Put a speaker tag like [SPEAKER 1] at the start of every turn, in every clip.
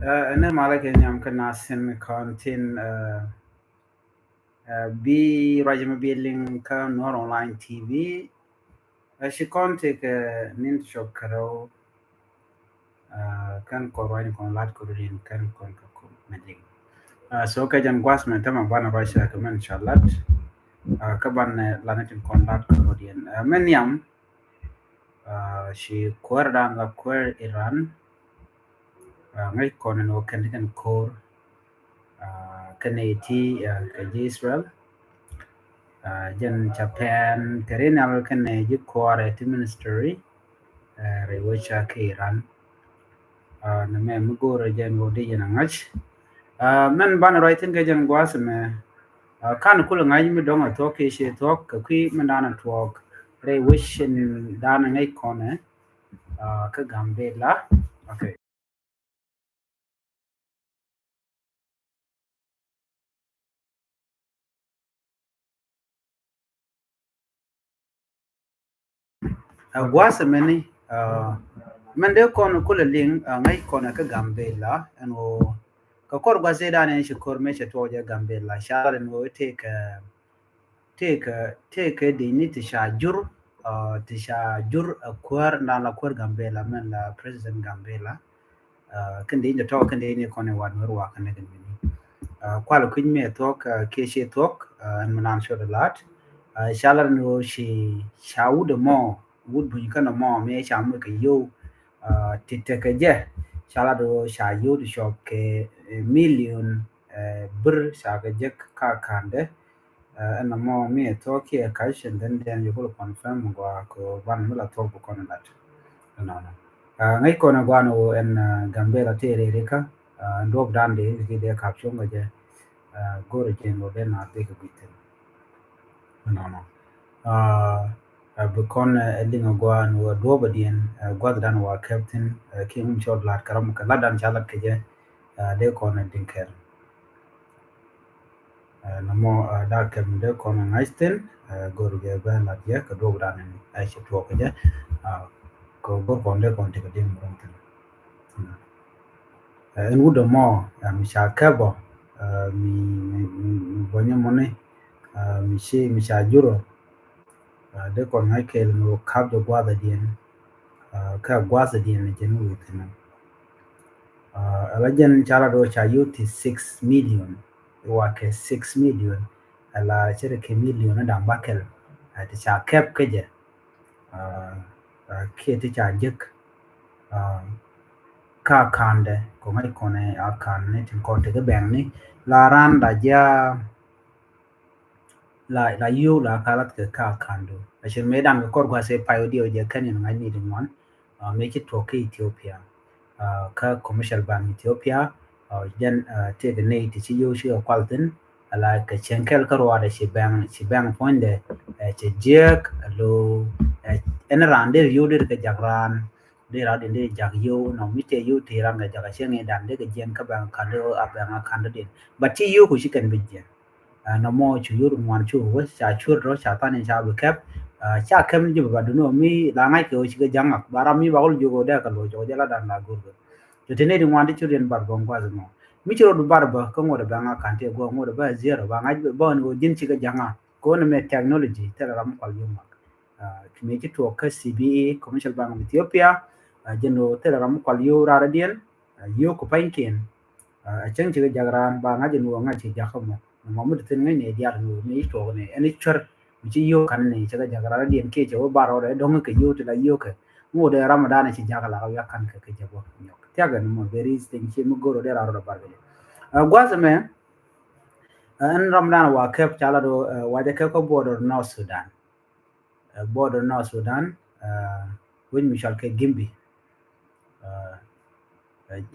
[SPEAKER 1] أنا مالك إني يمكن ناسين كونتين بي راجم بيلين كان نور أونلاين تي في أشي كونتك نين شوكرو كان كوروين كون لات كورين كان كون كوم مدين so kajan gwas men tama bana basha kaman inshallah kaban lanatin kon lat korodien men yam shi kwardan ga kwar Iran ngai kon no kan kor kaneti ka Israel jan Japan terena kan ji kware ti ministry re wacha ke Iran na me mugoro jan wodi jan ngach men ban writing ga jan gwas me kan kula ngai mi donga to ke she to ka ki men dana to re wishin dana ngai kone ka gambe la okay gwas me ni men de kono kula ling ngai kona ka gambe la ano ka kor gwa da ne shi kor me shi to je gambe la shara no take de ni ti shajur ti shajur kwar na la kwar gambe la men la president gambe la kan de to kan de ni kone wan ruwa kan de ni kwal kun me to ka ke shi to an manan sho da lat shalar no shi shawu de mo wud bu kan mo me sha mu ka yo ti te ka je shala do sha yo di shop ke million bir sha ga je ka kande ana mo me to ke ka shin den you will confirm go ko ban mula to bu kon that no no ngai ko na gwa no en gambela te re re ka ndok dan de ki de ka chung ga je go re je no de na te ka bitin no no bikon linga gwa no do badien gwa dan wa captain king chod lat karam ka ladan chalak ke je de ko na dinker na mo da ke de ko na ngaisten gor ge ba la je ka do dan ni ai che to ke je ko gor kon de kon te ka dim ron ten en wudo mo mi sha ka bo mi bonye mone mi sha juro de kon ngai ke no kab do gwa da dien ka gwa sa dien ne jen wu ten alajan chala do cha yuti 6 million wa ke 6 million ala chere ke million na dang bakel ti cha kep ke je ke ti cha jek ka kande ko ngai kone a kan ne tin kon te ke bang ni la ran da ja la yu la kalat ke ka kando a shin me dan ko gwa se payo dio je kan ni ngai ni din wan me ki to ke Ethiopia ka commercial bank Ethiopia jen te de ne ti ci yo shi kwaltin ala ka chenkel ka ro da shi bang fonde che jek lo en rande yu de ka jagran de ra de jag yo no mi te yu ti ram ga jaga chen dan de ka jen ka bang ka do a bang ka de but ci yo ku shi kan bi no mo chu yuru mwan chu wo cha chu ro cha ta ne cha bu kep cha kem ji ba du no mi la ngai ko chi ga jang ak bara mi ba ul ju go da ka lo jo la dan la gur go to te ne di mwan ti chu den bar gon kwa mo mi chu ro bar ba ko mo da ba nga kan te go mo da ba zero ba ngai ba no jin chi ga jang ko ne me technology te ra mo kwal yu mak ki me chi to ka CBA commercial bank of Ethiopia jeno te ra mo kwal yu ra dien yu ko painkin a chen chi ga jagran ba nga jenu nga chi ja mo Muhammad tin ne diar no ne to ne ani char ji yo kan ne chaga jagara dien ke jo baro re dong ke yo to la yo ke mo de ramadan ci jagala ya kan ke jabo nyok tiaga no mo very thing ci mo goro de raro barbe gwaza me an ramadan wa ke chala do wa de ke ko border no Sudan border no Sudan win mi shal ke gimbi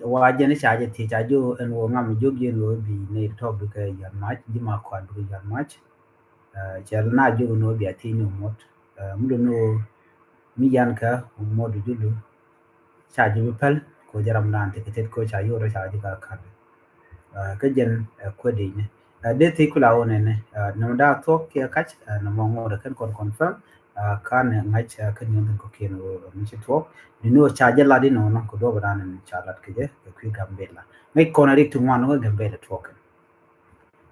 [SPEAKER 1] wa jeni chaje ti chajo en wo ngam jogi no bi ne to bi ke yan mach di ma kwa bi yan mach chel na jo no bi ati no mot mudo no mi yan ka modu julu chaje bi pal ko jaram nan te ket ko cha yo ro chaje ka kan ka jen ko de ne de ti kula one ne no da to ke kach no mo ngore kan kon confirm kan ngai kan yung ko ken mi chi to ni no cha je la di no no ko do ba nan cha lat ke je ku gambela ngai ko na ri tu wan no gambela to kan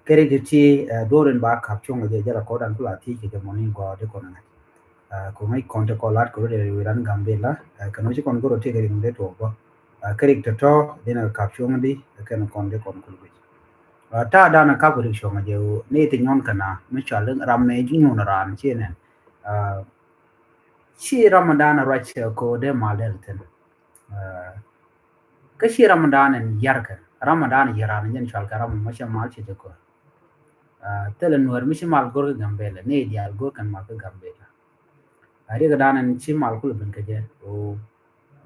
[SPEAKER 1] kere de ti doren ba kap chung je jara ko dan kula ti ke moni go de ko na ko ngai kon te ko lat ko de ran gambela kan chi kon go ro te ke de to go kere to de na kap chung di kan kon de kon kul ta da na ka ko ri shong je ne ti nyon kana mi cha leng ram me ji nyon ran che ne shi ramadan ra che ko de ma del ten ka shi ramadan yar ka ramadan yaran jen chal ka ram ma cha mal che ko tele nuar mi shi mal gor gambele ne dia gor kan ma ka gambele ari ga danan shi mal kul bin ka je o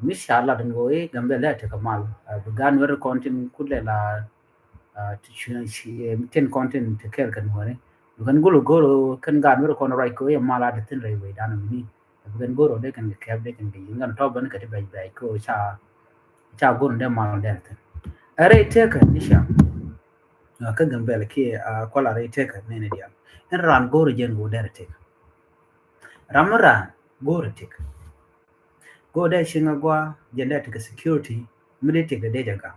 [SPEAKER 1] mi sha Allah den go e gambele ta ka mal bu gan wer kontin kulle la ten content te ker kan wore kan golo kan gan wer kon rai ko e mala de tin rai we dan mi kan goro de kan ke de kan de ngan to ban ka te bai bai ko cha gon de mal de are te kan nisha ka gambele ke ko la re te kan ne dia en ran goro jen go de te ramara goro te go de shinga gwa jende te security mi te de jaga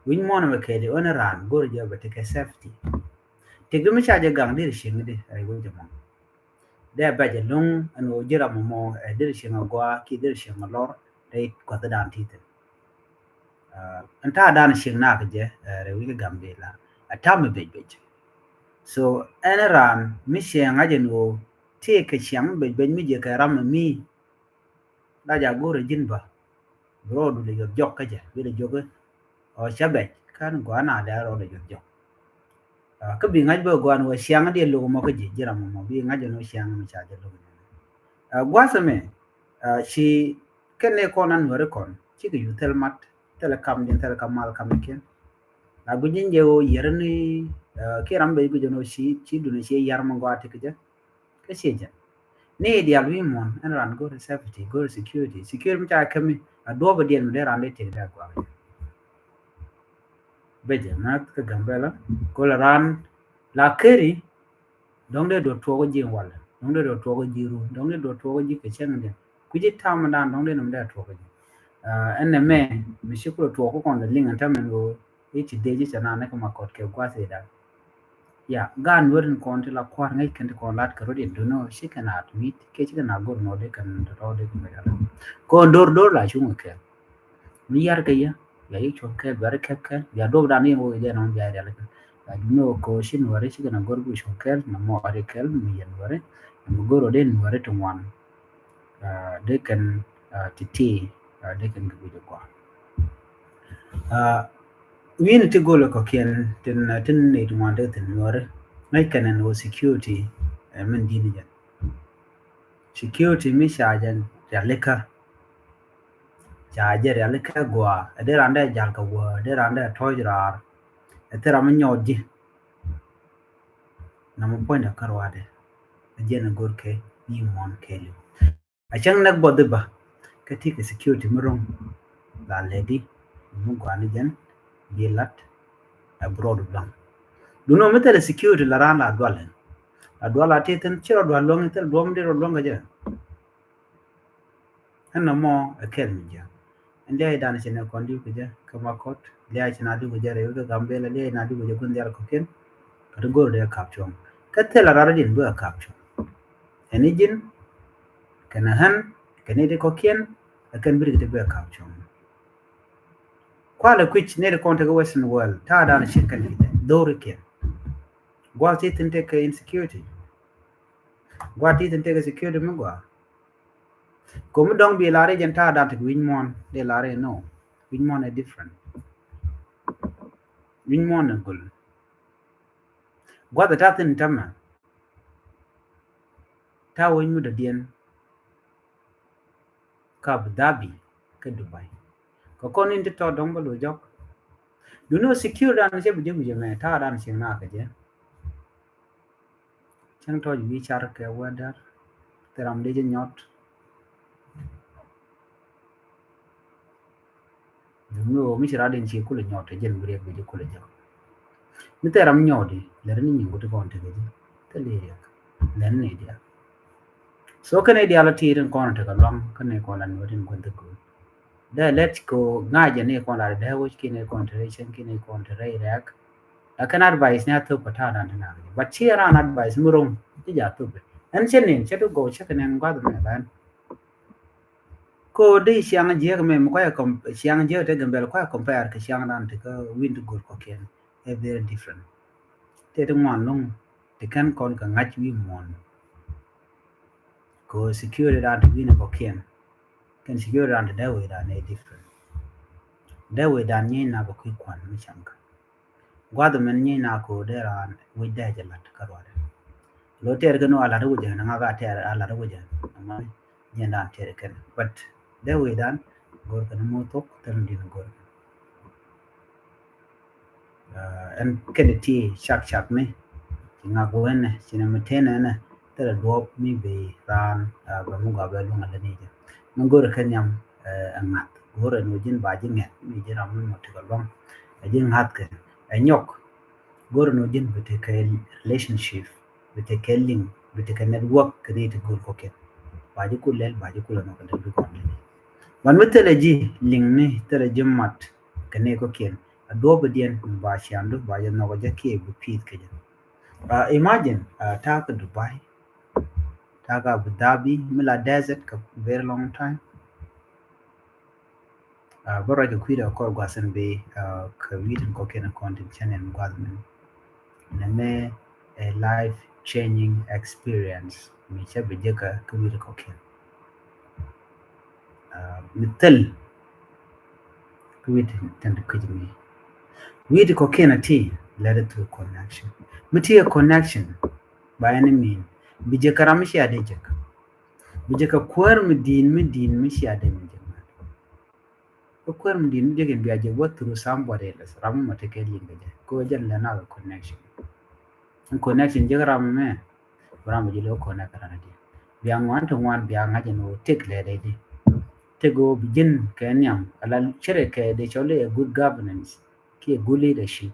[SPEAKER 1] win mon ma ke de on ran goro je ba te safety te gumi cha je gang dir shinga de ai go jama de ba je long an o jira mo dir shinga gwa ki dir shinga lor de ko ta dan ti te anta dan shinga na ke je re wi gambe la atam be so en ran mi shinga je no te ke sham be mi je ka ram mi da ja goro jin ba bro du le jok ka je bi le jok o chabe kan gwa na da ro le jok ka bi ngaj ba gwan wa siang de lo mo ka ji jira mo bi ngaj no siang mi cha de lo gwa sa me shi ken ne ko nan wore kon chi ga yutel mat telecom din telecom mal kam ken na gu jin je o yer ni ke ram be gu jono shi du ne shi yar mo gwa te ka je ka shi je ne dia lu mon an ran go safety go security mi cha kam do ba den de ran de te da gwa beje na ka gambela ko la ran la keri dong de do to go jin wala dong de do to go jiru dong de do to go ji ke chen de ku ji ta ma dan dong de nam de to go en me mi shi ko to ko kon de linga ta men go e ti de ji sana na ka ma ko ke kwa se da ya gan wurin kon ti la kwar ngai kan ko lat ka ro de do no shi kana at mit ke chi kana go no de kan ro de ko dor la chung ke mi yar ke ya yi chon ke bar ke ya do da ni mo je no ja ya le no ko shin ware shi kana gorbu shon ke na mo are kel mi yan ware mo goro den ware to wan de kan titi de kan gu de kwa win ti golo ko ken tin ne to wan de tin ware mai kan no security min dini jan security mi shajan ya leka jaje ya leka gwa de rande jal ka wo de rande tojrar etera man nyoji na mo point karwade ajena gorke ni mon kelu achang nak bodde ba kati ke security murong la lady mu gwani jan bilat abroad blanc duno metel security la ran la dwala teten chiro dwa long tel dom de long ga hanno mo akel minja ande dana chene kondi ku ja kama kot le chena du ga re ga gambela le na du ga kun der ko ken ka go de kapchong katela raradin bu kapchong enijin kana han kana de ko ken akan bir de bu kapchong kwala kwich ne de konta ga western world ta dana shirkan ide dore ken gwa titin te ka insecurity gwa titin te ka security mo gwa ko mu dong bi lare janta da te win mon de lare no win mon are different win mon gul gwa da tatin tamma ta win mu da dien ka Abu Dhabi ka Dubai ko konin to dong balo jok you know secure dan se buje me ta dan sing na ka je chang to yi char ke wadar teram de nyot no mi chira den chi kula nyot jen bure buje kula jok mi teram nyodi le ni ngi goto kon te ge te le len ne dia so can ideality in corner to long can I call and wouldn't go to go there let's go ngaja ne kon la de which kin consideration kin consider rack I can advise na to pata na na but here an advice murum ti ja to and chenin chetu go check and gwa me ban ko dai siang je me ko ya kom siang je te gambel ko compare ke siang dan te ko win to go ko ken a very different te to mon long te kan kon ka ngach wi mon ko security dan win ko ken can security dan da way dan a different da way dan ni na ko kwan mi chanka gwa men ni na ko de ran wi da je lat ka ro lo ter ga no ala ru je na ga ter ala ru je ma ni na ter ken but da way dan gor kan mo tok tan din gor and ken ti shak me nga ko en sina metena na ter do mi be ran ba mu ga ba lu ngala ni je mo gor kan yam angat gor no jin ba jin nge mi je ram mo te ga long jin hat ke nyok gor no jin be te relationship be te link be te network create gor ko ke ba ji kulel ba ji kula no ka de ko ni man metele ji link ni tere jimmat kane ko ken adobe dien ba shandu ba ya no ga ke bu pit ke imagine ta ka dubai ta ka abu dhabi mila desert ka very long time bora ka kwida ko gwasan be ka widin ko ken content channel gwasan ne a life changing experience mi che be je ka kwida ko ken mital kwida tan kwida with cocaine led to connection. Material connection by any mean. Bija karamishi adejek. Bija ka kwar medin mishi ademijek. A kwar medin jek be aje what through somebody else. Ramu mateke lingaje. Ko jan lena connection. And connection jek ramu me. Ramu jilo connect ranadi. Biang one to one biang aje no take lady. Tego begin kenyam. Ala chere ke de chole a good governance. Ki good leadership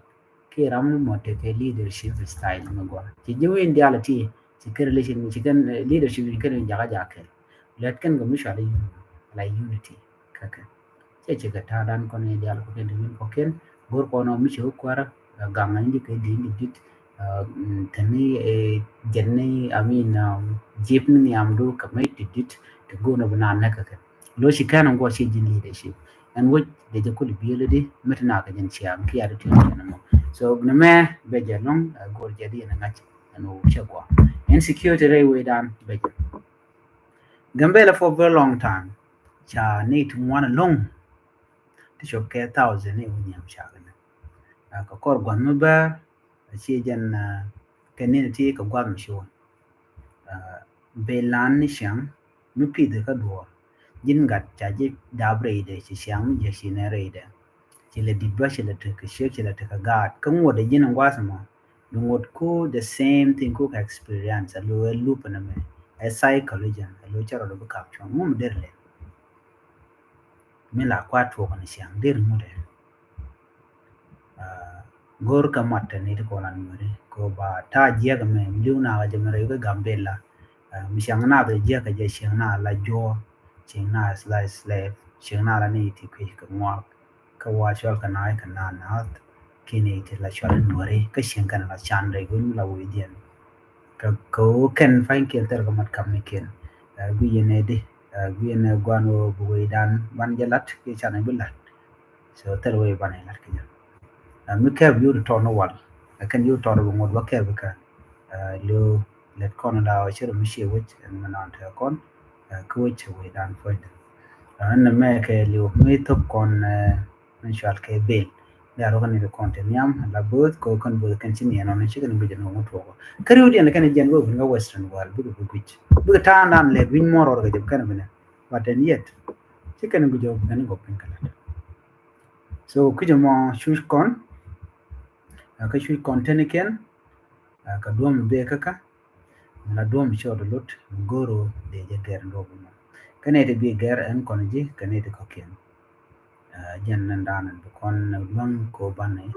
[SPEAKER 1] ki ramu mote ke leadership style ngwa ci jewe indiality ci ke relation ci kan leadership ni kan jaga jake let kan go mishale la unity kaka ce ga tadan ko ne dial ko den min ko ken gor ko no mi ci kwara ganga indi ke di dit tani jenne amin jip ni amdu kamay dit to go no banana kaka lo shi kan ngo ci jin leadership and what they could be already metna ka jen chiam ki ada tu mo so gname be jalong gor jadi na ngach no chakwa insecurity way dan be gambela for very long time cha need one long to show ke 1000 ne unyam cha gana ka kor gwan mo ba chi jen community ka gwan mo be lan ni sham mi pi de ka do jin gat cha ji dabre de chi sham je shi ne re de chi le dibba chi le te ke she chi le te ka gat kan wo de jin ngwa sama du ngot ko the same thing ko experience lo loop na me a psychology lo charo do ka chon mum der le mi la kwa to kan sham der mu de gor ka matta ni ko lan mere ko ba ta je ga me lu na ga je mere ga gambela mi shang na de je ka je shang na la jo ching na slave ching na la ni ti kwi ka ngwa ka wa chol ka na kini ti la chol nore ka shing kan la chan re gun la wi dien ka ko ken fain kel ter ka mat kam ni ken gu yene de gu yene gwano bu wi dan ban jalat ki chan bi lat so ter wi ban lat ki mi ka bi ru to no wal kan yu to ro ngod ba ke ka lo let kon la chiro mi she wit en nan ta kon ko che wi dan foi an me ke liu mi to kon mensual ke bill ya ro kan ni content yam la bot ko kon bo kan chin yana ne chikan bi jeno mo to kari odi an kan jen go nga western world bu gwich bu ta nan le bin moro ga jeb kan bene but then yet chikan bi job kan go pin kala so ku mo shush kon ka shush content ken ka dom be kaka la dom shodo lot goro de je ger ndo mo kane de bi ger en kon ji kane de ko ken jen nan danan kon long ko banne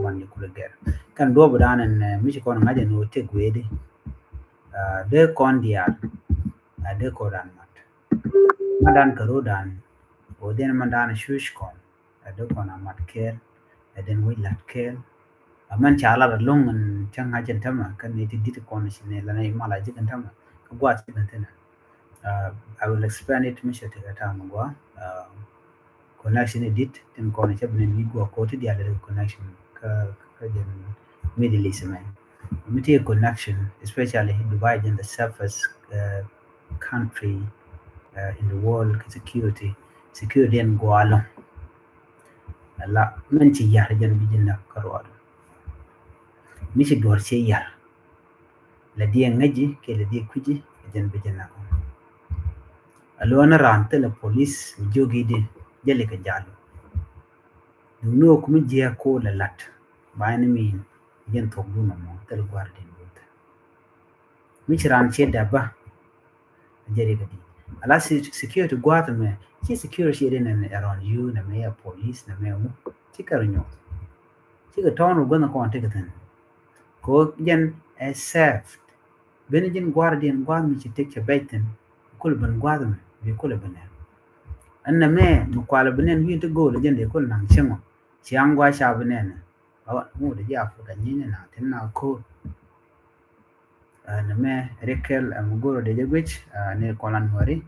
[SPEAKER 1] ban ku ger kan do danan mi ko ngaje no te gwede de kon dia ade ko ran mat madan karodan oden mandan shush kon ade ko na mat ker eden wi lat ker man chala da longan chang ha jen tama kan ne dit kon shine la ne mala jikan tama ka gwa jikan tana I will explain it misha te ta ngwa connection edit tin kon che bnen wi go ko ti dia da connection ka jen middle east man Media connection, especially Dubai in the safest country in the world security and go along. La men ci yar jan bi jinna karwal. Mi ci dor ci yar. La dia ngaji ke la dia kuji jan bi jinna ko. Alwana rante la police mi jogi de jale ka jalu. Du no kuma jiya ko la lat. Bayani min jan tok du no mo tel guardin bota. Mi ci ran ci da ba jere ka di. Ala security guard me ci security in around you na me police na me mu ci karanyo. Ci ka tawno gona ko ante ka tan. Ko jan safe benijin guardian gwam mi ci tek ca bayten kul ban gwadam bi kul banen anna me mu kwala banen wi to go le jende kul nan chengo ci angwa sha banen awa mu da ya fu da nyine na tinna ko na me rekel am goro de jegwich ne kolan hori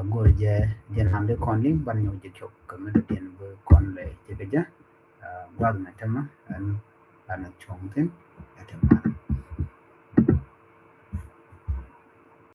[SPEAKER 1] goro je hande konling ban nyu je kyok kam de den bo kon le je ja gwad na tama an chongten atama